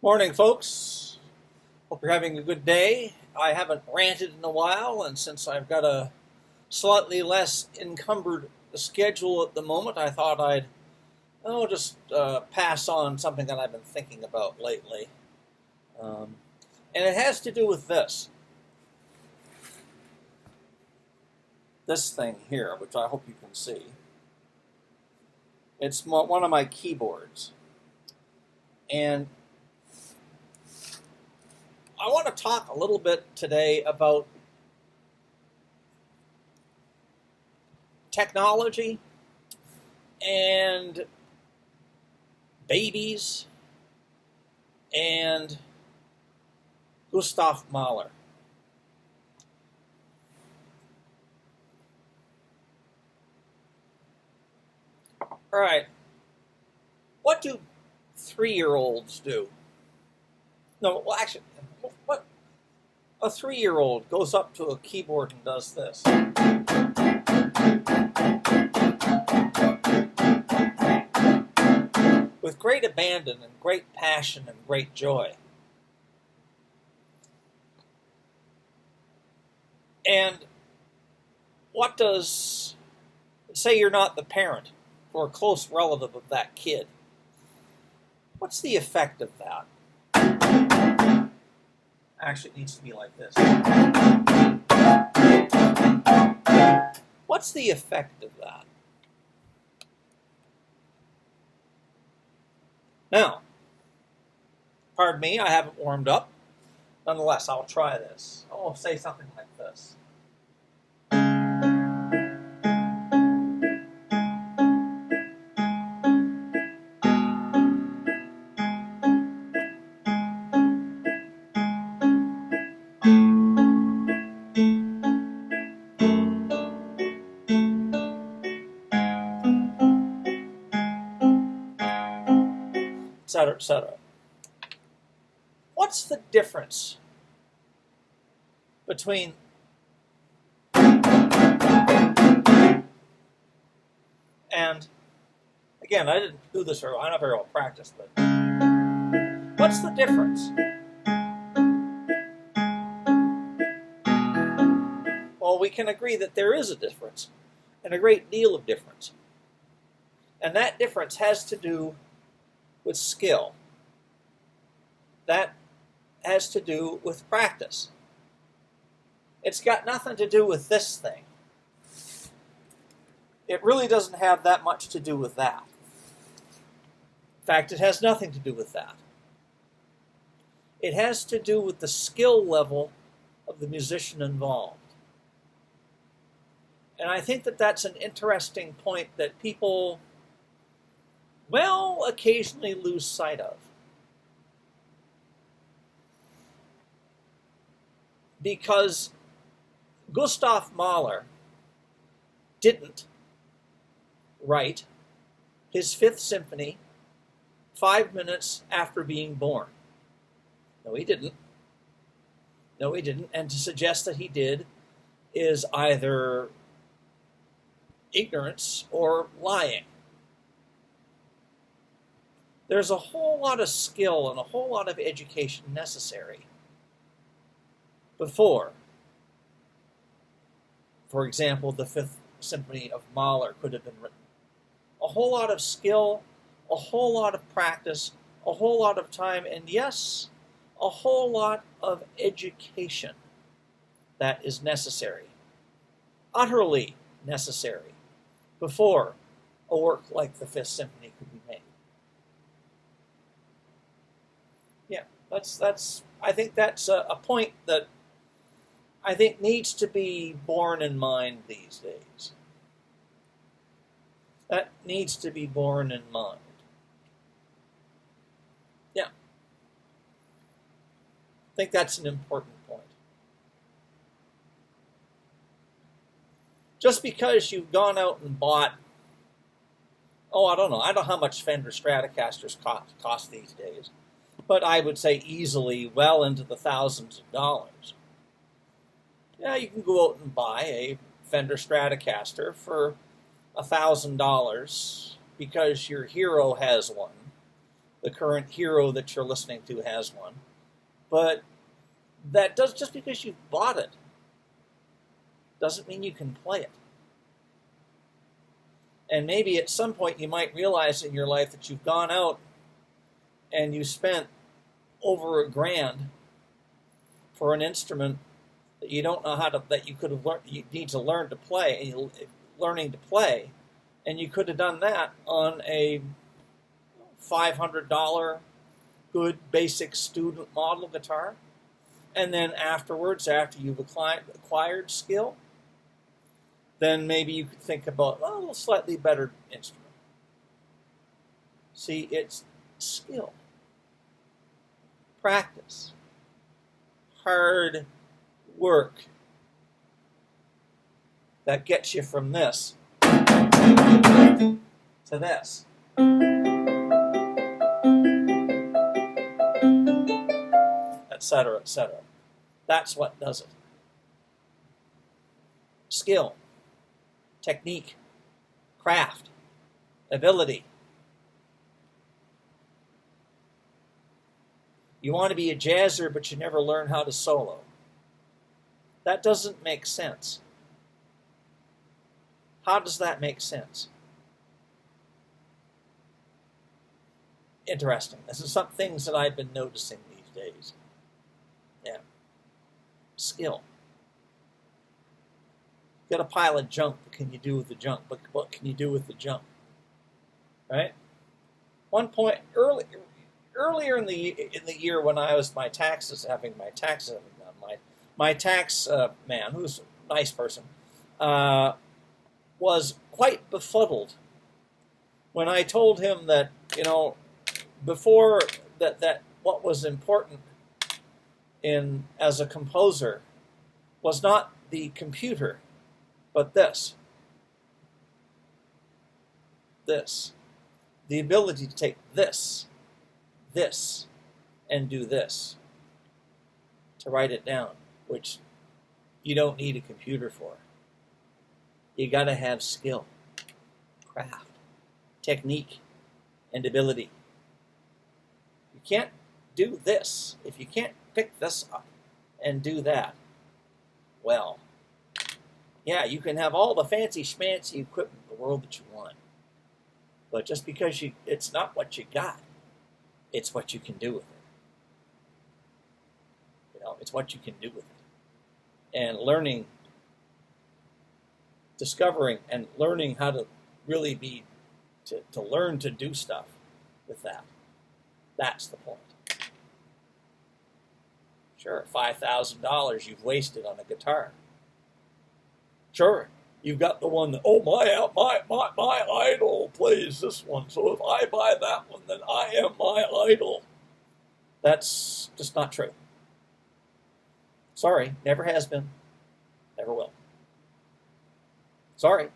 Morning, folks. Hope you're having a good day. I haven't ranted in a while, and since I've got a slightly less encumbered schedule at the moment, I thought I'd just pass on something that I've been thinking about lately. And it has to do with this thing here, which I hope you can see. It's one of my keyboards. And I want to talk a little bit today about technology and babies and Gus Mahler. All right, what do 3-year-olds do? No, well, actually, what a 3-year-old goes up to a keyboard and does this. With great abandon and great passion and great joy. And what does, say you're not the parent or a close relative of that kid, what's the effect of that? Actually, it needs to be like this. What's the effect of that? Now, pardon me, I haven't warmed up. Nonetheless, I'll try this. I'll say something like this. Etc., etc. What's the difference between and again, I didn't do this, or I'm not very well practiced, but what's the difference? Well, we can agree that there is a difference, and a great deal of difference. And that difference has to do with skill. That has to do with practice. It's got nothing to do with this thing. It really doesn't have that much to do with that. In fact, it has nothing to do with that. It has to do with the skill level of the musician involved. And I think that that's an interesting point that people, well, occasionally lose sight of. Because Gustav Mahler didn't write his Fifth Symphony 5 minutes after being born. No, he didn't. No, he didn't. And to suggest that he did is either ignorance or lying. There's a whole lot of skill and a whole lot of education necessary before, for example, the Fifth Symphony of Mahler could have been written. A whole lot of skill, a whole lot of practice, a whole lot of time, and yes, a whole lot of education that is necessary, utterly necessary, before a work like the Fifth Symphony could be made. Yeah, I think that's a point that I think needs to be borne in mind these days. That needs to be borne in mind. Yeah. I think that's an important point. Just because you've gone out and bought, I don't know how much Fender Stratocasters cost these days, but I would say easily well into the thousands of dollars. Yeah, you can go out and buy a Fender Stratocaster for $1,000 because your hero has one, the current hero that you're listening to has one. But that does, just because you've bought it doesn't mean you can play it. And maybe at some point you might realize in your life that you've gone out and you spent over $1,000 for an instrument that you don't know how to, that you could have learned, you need to learn to play, and you learning to play, and you could have done that on a $500 good basic student model guitar. And then afterwards, after you've acquired skill, then maybe you could think about, well, a slightly better instrument. See, it's skill, practice, hard work that gets you from this to this. Etc., etc. That's what does it. Skill, technique, craft, ability. You want to be a jazzer, but you never learn how to solo. That doesn't make sense. How does that make sense? Interesting. This is some things that I've been noticing these days. Yeah. Skill. You got a pile of junk. What can you do with the junk? What can you do with the junk? Right? One point earlier in the year when I was having my taxes done, my tax man, who's a nice person, was quite befuddled when I told him that, before that what was important as a composer was not the computer, but this, the ability to take this, and do this, to write it down, which you don't need a computer for. You got to have skill, craft, technique, and ability. You can't do this if you can't pick this up and do that. Well, yeah, you can have all the fancy schmancy equipment in the world that you want, but just because it's not what you got, it's what you can do with it. It's what you can do with it. And discovering and learning how to really to learn to do stuff with that. That's the point. Sure, $5,000 you've wasted on a guitar. Sure, you've got the one that, my idol plays this one, so if I buy that one, then I am my idol. That's just not true. Sorry, never has been, never will. Sorry.